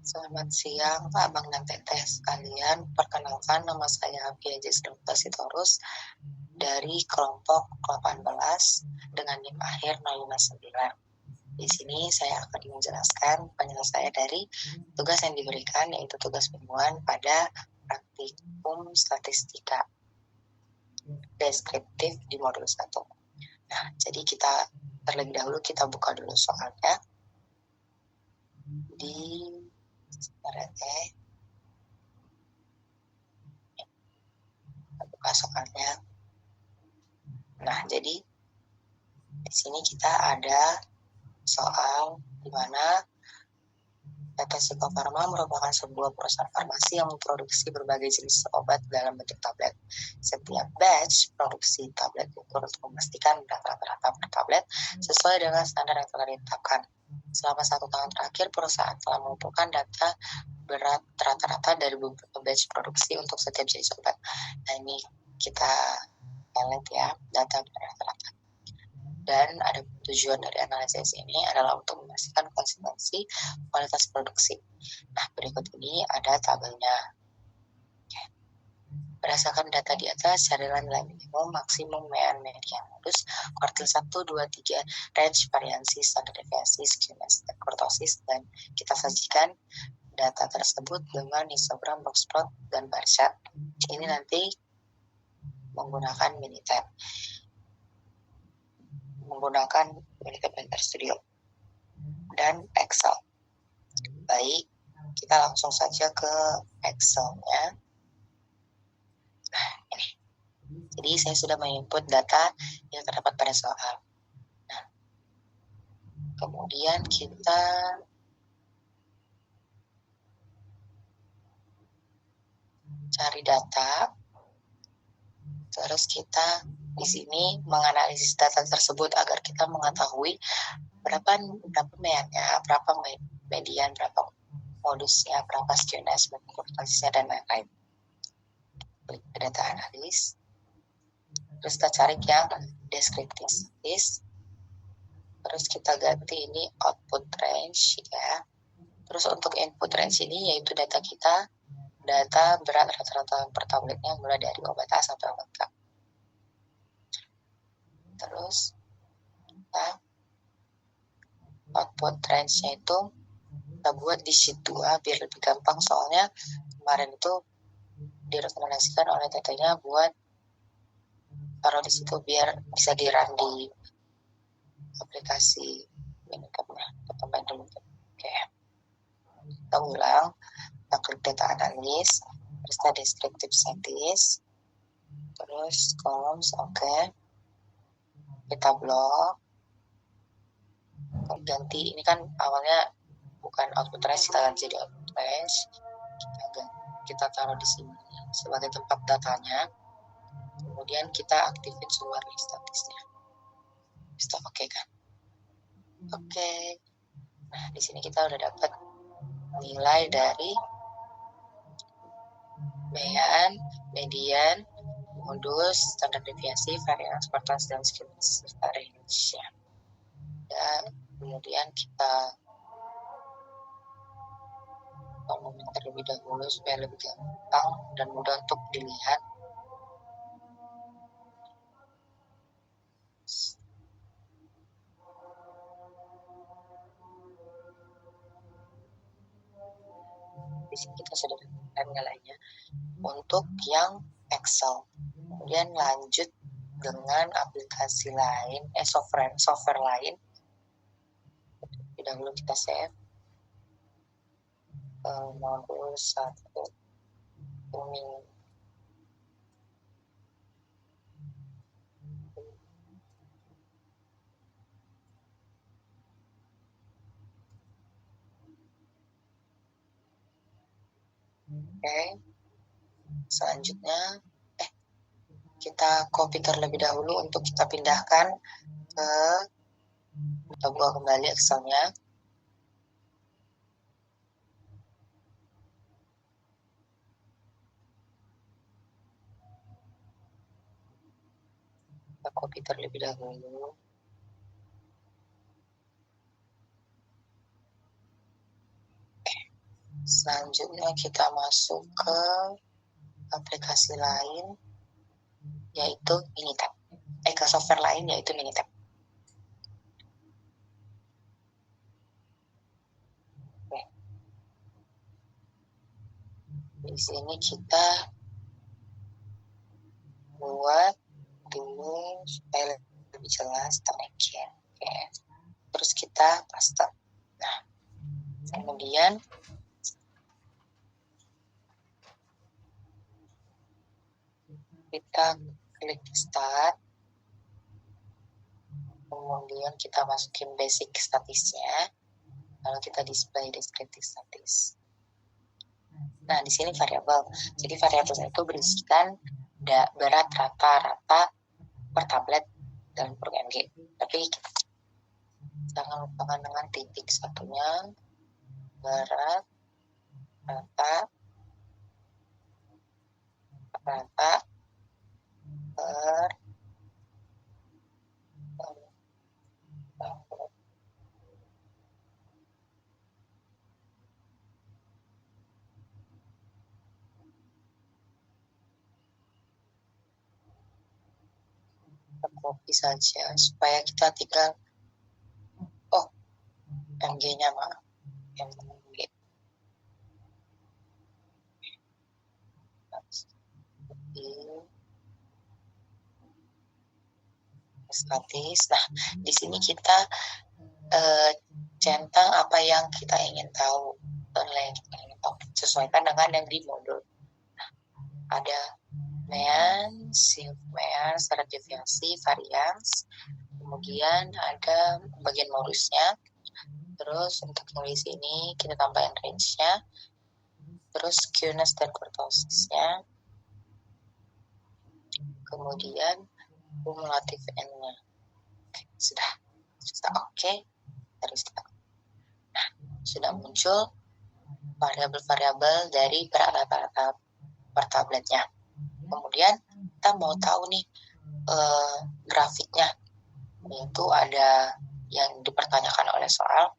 Selamat siang Pak, Abang dan Teteh sekalian. Perkenalkan, nama saya Biajes Sitorus dari kelompok 18 dengan NIM akhir 059. Di sini saya akan menjelaskan penyelesaian dari tugas yang diberikan, yaitu tugas bimbingan pada praktikum statistika deskriptif di modul 1. Nah, jadi kita terlebih dahulu kita buka dulu soalnya di buka soalnya. Nah, jadi di sini kita ada soal di mana PT Psikofarma merupakan sebuah perusahaan farmasi yang memproduksi berbagai jenis obat dalam bentuk tablet. Setiap batch produksi tablet diukur untuk memastikan berat rata-rata per tablet sesuai dengan standar yang telah ditetapkan. Selama 1 tahun terakhir, perusahaan telah mengumpulkan data berat rata-rata dari beberapa batch produksi untuk setiap jenis obat. Nah, ini kita lihat ya, data berat rata-rata. Dan ada tujuan dari analisis ini adalah untuk memastikan konsistensi kualitas produksi. Nah, berikut ini ada tabelnya. Berdasarkan data di atas, carilah nilai minimum, maksimum, median, modus, kuartil 1, 2, 3, range, variansi, standar deviasi, skewness, kurtosis, dan kita sajikan data tersebut dengan histogram, box plot, dan bar chart. Ini nanti menggunakan Minitab. Menggunakan Minitab Painter Studio dan Excel. Baik, kita langsung saja ke Excel-nya. Nah, ini. Jadi saya sudah menginput data yang terdapat pada soal. Nah, kemudian kita cari data. Terus kita di sini menganalisis data tersebut agar kita mengetahui berapa mediannya, berapa median, berapa modusnya, berapa skewness, berapa kurtosisnya, dan lain-lain. Klik data analis. Terus kita cari yang deskriptif. Terus kita ganti ini output range ya. Terus untuk input range ini yaitu data kita, data berat rata-rata per tabletnya mulai dari obat A sampai obat K. Terus kita output range-nya itu kita buat di sheet 2 biar lebih gampang, soalnya kemarin itu direkomendasikan oleh tetenya buat taruh di situ biar bisa di-run di aplikasi Minikapnya. Kita main dulu. Oke. Kita ulang. Kita klik data analis. Terus kita descriptive scientist. Terus columns. Oke. Kita blok. Ganti. Ini kan awalnya bukan output range, kita ganti jadi output range. Kita taruh di sini sebagai tempat datanya. Kemudian kita aktifin semua range statisnya. Stop oke kan? Oke. Nah, di sini kita udah dapat nilai dari median, modus, standar deviasi, varians, kurtosis, dan skewness serta range-nya. Dan kemudian kita ngomongin terlebih dahulu supaya lebih gampang dan mudah untuk dilihat. Di sini kita sudah dapatkan nilainya untuk yang Excel. Kemudian lanjut dengan aplikasi lain, software lain. Dahulu kita save modul 1 booming. Oke. Selanjutnya kita copy terlebih dahulu untuk kita pindahkan ke, kita buka kembali Excel-nya. Kita copy terlebih dahulu. Selanjutnya kita masuk ke aplikasi lain, yaitu Minitab. Ke software lain, yaitu Minitab. Oke. Di sini kita buat dulu supaya lebih jelas tagnya. Oke. Terus kita paste. Nah, kemudian kita klik start, kemudian kita masukin basic statisnya, lalu kita display descriptive statis. Nah, di sini variabel. Jadi variabel itu berisikan berat rata-rata per tablet dan per UMG. Tapi jangan lupakan dengan titik satunya, berat rata per copy saja supaya kita tinggal MG-nya maaf MG statis. Nah, di sini kita centang apa yang kita ingin tahu dan lain sesuaikan dengan yang di modul. Nah, ada mean, syarat deviasi, varians, kemudian ada bagian modusnya. Terus untuk yang di sini kita tambahin range-nya, terus skewness dan kurtosisnya, kemudian kumulatif n-nya. Sudah oke. Terus nah, sudah muncul variabel-variabel dari berat rata-rata per tabletnya. Kemudian kita mau tahu nih grafiknya, yaitu ada yang dipertanyakan oleh soal.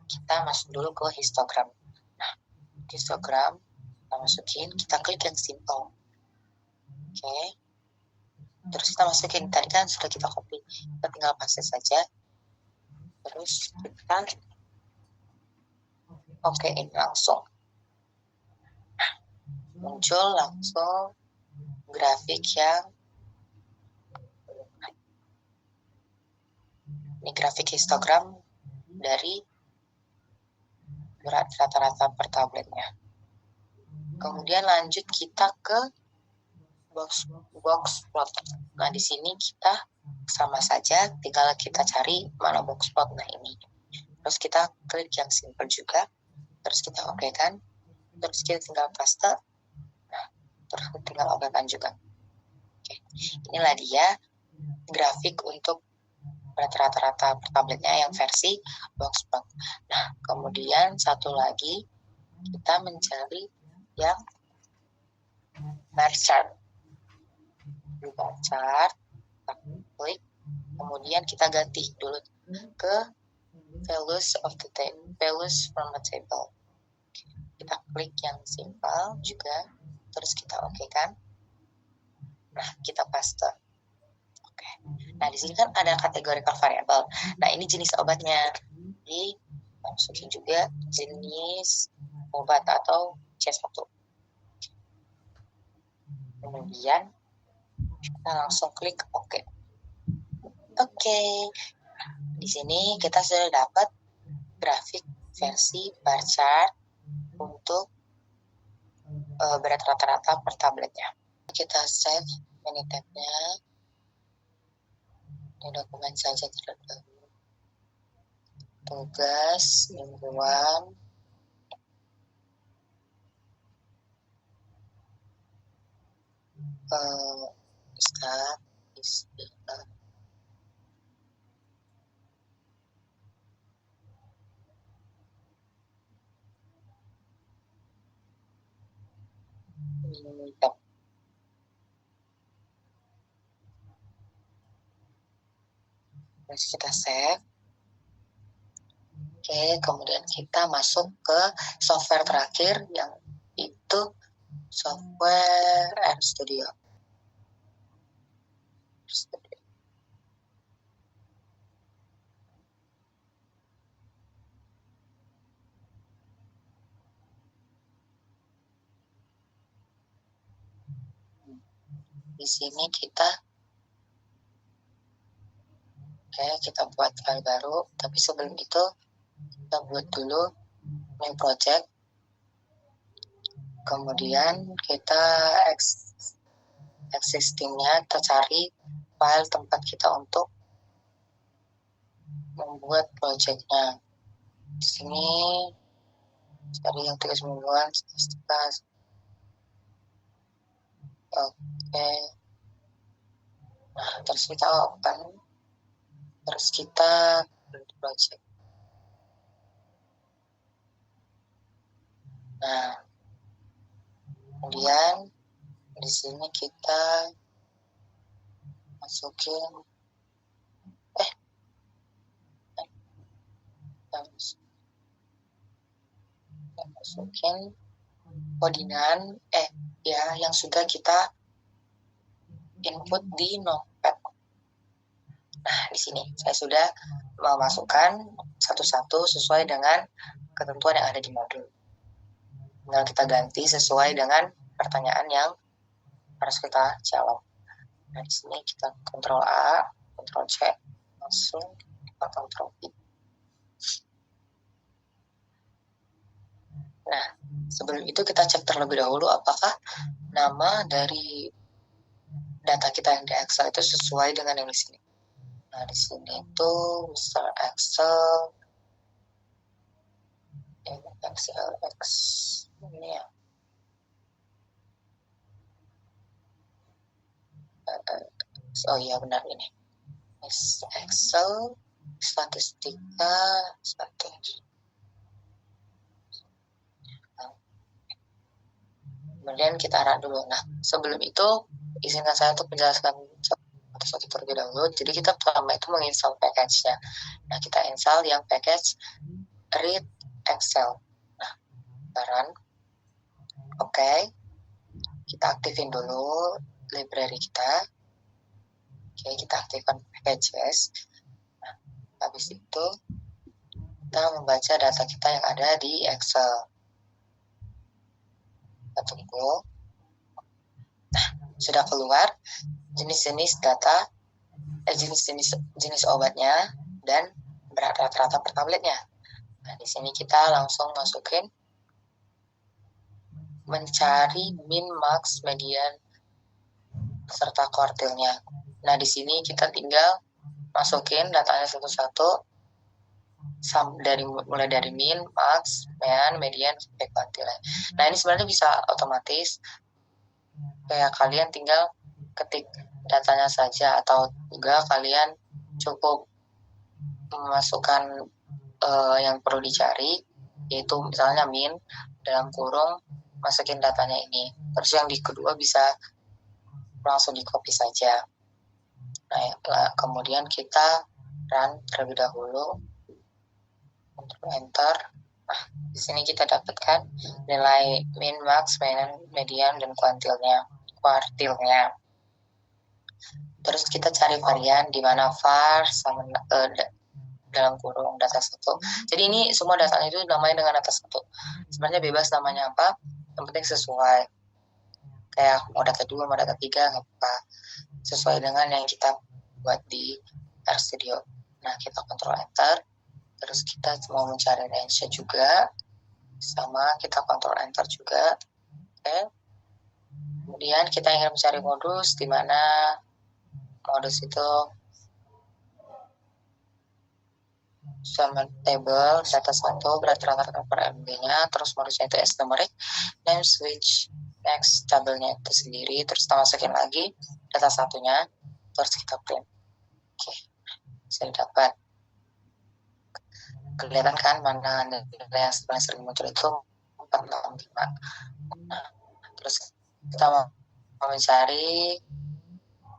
Kita masuk dulu ke histogram. Nah, histogram kita masukin, kita klik yang simple. Oke. Terus kita masukin, tadi kan sudah kita copy, kita tinggal paste saja. Terus kita okein langsung. Nah, muncul langsung grafik yang ini grafik histogram dari berat rata-rata per tabletnya. Kemudian lanjut kita ke box plot. Nah, di sini kita sama saja, tinggal kita cari mana box plot. Nah, ini. Terus kita klik yang simple juga. Terus kita oke kan. Terus kita tinggal paste. Nah, terus tinggal oke kan juga. Oke. Inilah dia grafik untuk berat rata-rata per tabletnya yang versi box plot. Nah, kemudian satu lagi kita mencari yang bar chart. Di bar chart, kita klik, kemudian kita ganti dulu ke values of the table, values from the table. Kita klik yang simple juga, terus kita oke kan. Nah, kita paste. Oke. Nah, di sini kan ada categorical variable. Nah, ini jenis obatnya. Jadi, masukin juga jenis obat atau C1. Kemudian kita langsung klik oke. Oke. Di sini kita sudah dapat grafik versi bar chart untuk berat rata-rata per tabletnya. Kita save Minitab-nya. Ini dokumen saja terlebih dahulu. Tugas mingguan. Start istilah. Minitab. Terus kita save. Oke, kemudian kita masuk ke software terakhir yang itu software RStudio. Di sini kita buat file baru, tapi sebelum itu kita buat dulu new project. Kemudian kita existingnya, kita cari file tempat kita untuk membuat projectnya. Di sini cari yang tugas mingguan, statistika. Oke. Nah, terus kita open. Terus kita build project. Nah, kemudian di sini kita masukin codingan yang sudah kita input di Notepad. Nah, di sini saya sudah memasukkan satu-satu sesuai dengan ketentuan yang ada di modul. Tinggal kita ganti sesuai dengan pertanyaan yang harus kita jawab. Nah, di sini kita Ctrl A, Ctrl C, langsung kita Ctrl V. Nah, sebelum itu kita cek terlebih dahulu apakah nama dari data kita yang di Excel itu sesuai dengan yang di sini. Nah, di sini itu Mr. Excel X ini ya. Oh iya benar ini. Excel statistika statis. Kemudian kita arah dulu. Nah, sebelum itu izinkan saya untuk menjelaskan satu terlebih dahulu. Jadi kita pertama itu menginstal package-nya. Nah, kita install yang package read Excel. Nah, run. Oke. Kita aktifin dulu library kita. Oke, kita aktifkan packages. Nah, habis itu kita membaca data kita yang ada di Excel. Kita tunggu. Nah, sudah keluar jenis-jenis data, jenis obatnya dan berat rata-rata per tabletnya. Nah, di sini kita langsung masukin mencari min, max, median, serta kuartilnya. Nah, di sini kita tinggal masukin datanya satu-satu, mulai dari min, max, median, sampai kuartilnya. Nah, ini sebenarnya bisa otomatis, kayak kalian tinggal ketik datanya saja, atau juga kalian cukup memasukkan yang perlu dicari, yaitu misalnya min, dalam kurung, masukin datanya ini. Terus yang di kedua bisa langsung di copy saja. Nah, kemudian kita run terlebih dahulu, Ctrl Enter. Nah, di sini kita dapatkan nilai min, max, median, dan kuartilnya. Terus kita cari varian di mana var sama dalam kurung data satu. Jadi ini semua datanya itu namanya dengan data satu. Sebenarnya bebas namanya apa, yang penting sesuai. Kayak mau data 2, mau data 3, nggak apa-apa. Sesuai dengan yang kita buat di RStudio. Nah, kita Ctrl Enter. Terus kita mau mencari range juga. Sama, kita Ctrl Enter juga. Oke. Kemudian kita ingin mencari modus, di mana modus itu sama table data satu berarti rata-rata per MB-nya, terus modusnya itu S-numeric, name switch next tabelnya itu sendiri, terus kita masukin lagi data satunya, terus kita print. Oke, saya dapat kelihatan kan mana nilai yang paling sering muncul itu 465. Nah, terus kita mau mencari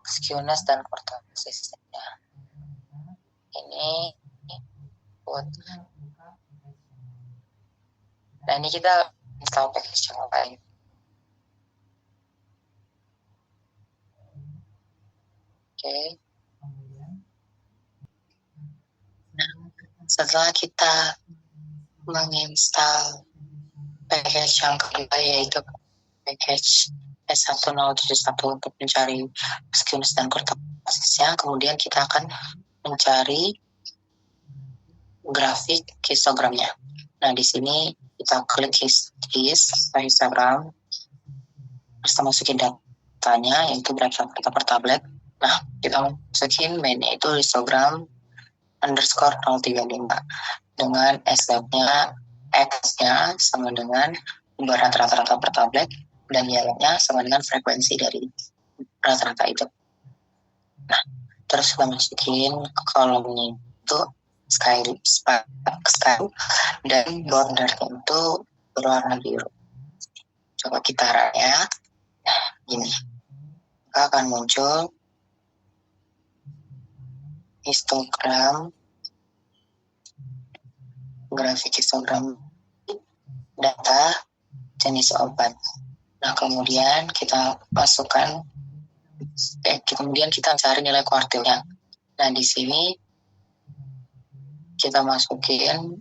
skewness dan quarter systemnya. Ini buat Nah, ini kita install package yang lain. Oke. Nah, setelah kita menginstal package yang kedua, yaitu package S1071 untuk mencari skewness dan kurvasisnya, kemudian kita akan mencari grafik histogramnya. Nah, di sini kita klik histogram, terus kita masukin datanya, yaitu data per tablet. Nah, kita masukin mainnya itu histogram underscore 035 dengan S-nya X-nya sama dengan berat rata-rata per tablet dan Y-nya sama dengan frekuensi dari rata-rata itu. Nah, terus kita masukin kolomnya itu sky dan border itu berwarna biru. Coba kita run ya. Nah, gini. Maka akan muncul histogram, grafik histogram data jenis obat. Nah, kemudian kita masukkan kemudian kita cari nilai kuartilnya. Nah, di sini kita masukin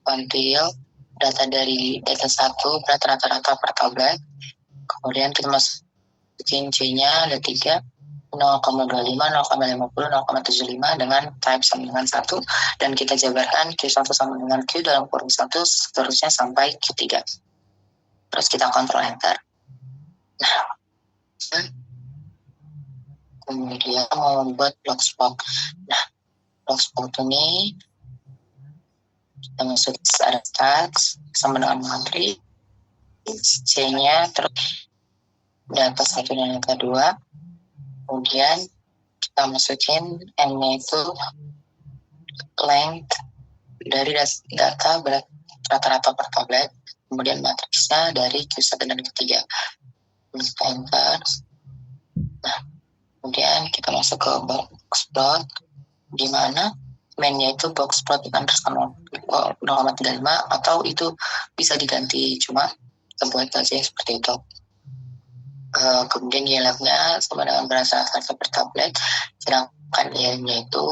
kuartil data dari data 1 berat rata-rata per tablet. Kemudian kita masukin C-nya ada 3, 0,25, 0,50, 0,75 dengan type sama dengan 1, dan kita jabarkan Q1 sama dengan Q dalam kurung 1 seterusnya sampai Q3. Terus kita kontrol enter. Nah, kemudian mau membuat blogspot. Nah, blogspot ini kita masuk ada stats sama dengan matri, C-nya terus data 1 dan data 2. Kemudian kita masukin N-nya itu length dari data berat rata-rata per tablet, kemudian matriksnya dari Q1 dan Q3. Kita enter. Nah, kemudian kita masuk ke boxplot, di mana mainnya itu boxplot underscore 0,35 atau itu bisa diganti, cuma kita buat aja seperti itu. Kemudian Y-nya sama dengan berat rata-rata per tablet, sedangkan Y-nya itu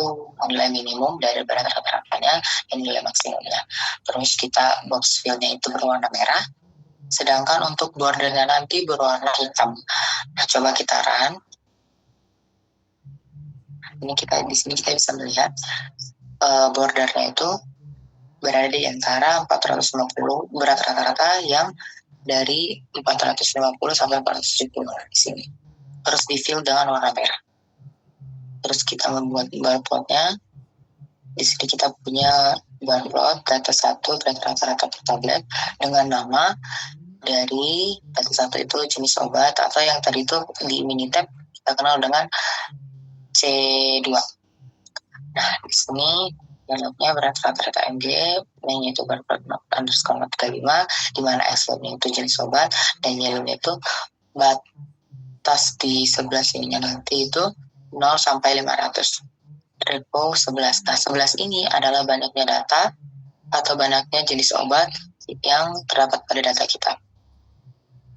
nilai minimum dari berat rata-ratanya dan nilai maksimumnya. Terus kita box fill-nya itu berwarna merah, sedangkan untuk bordernya nanti berwarna hitam. Nah, coba kita run. Ini di sini kita bisa melihat bordernya itu berada di antara 450 berat rata-rata yang dari 450 sampai 470 di sini. Terus di fill dengan warna merah. Terus kita membuat barplotnya. Di sini kita punya barplot data 1 berat rata-rata per tablet dengan nama dari data 1 itu jenis obat, atau yang tadi itu di Minitab kita kenal dengan C2. Nah, di sini dialognya berat rata-rata MG, mainnya itu barplot underscore 35, di mana S-nya itu jenis obat, dan Y-nya itu batas di sebelah sininya nanti itu 0 sampai 500. Repo 11. Nah, 11 ini adalah banyaknya data atau banyaknya jenis obat yang terdapat pada data kita.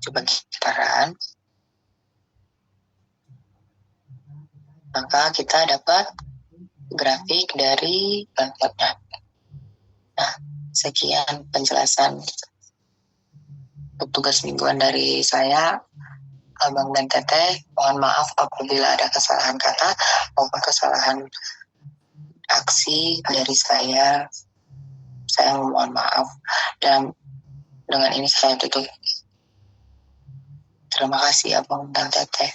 Coba kita run. Maka kita dapat grafik dari barcode-nya. Nah, sekian penjelasan tugas mingguan dari saya, Abang dan Teteh. Mohon maaf apabila ada kesalahan kata maupun kesalahan aksi dari saya. Saya mohon maaf. Dan dengan ini saya tutup. Terima kasih Abang dan Teteh.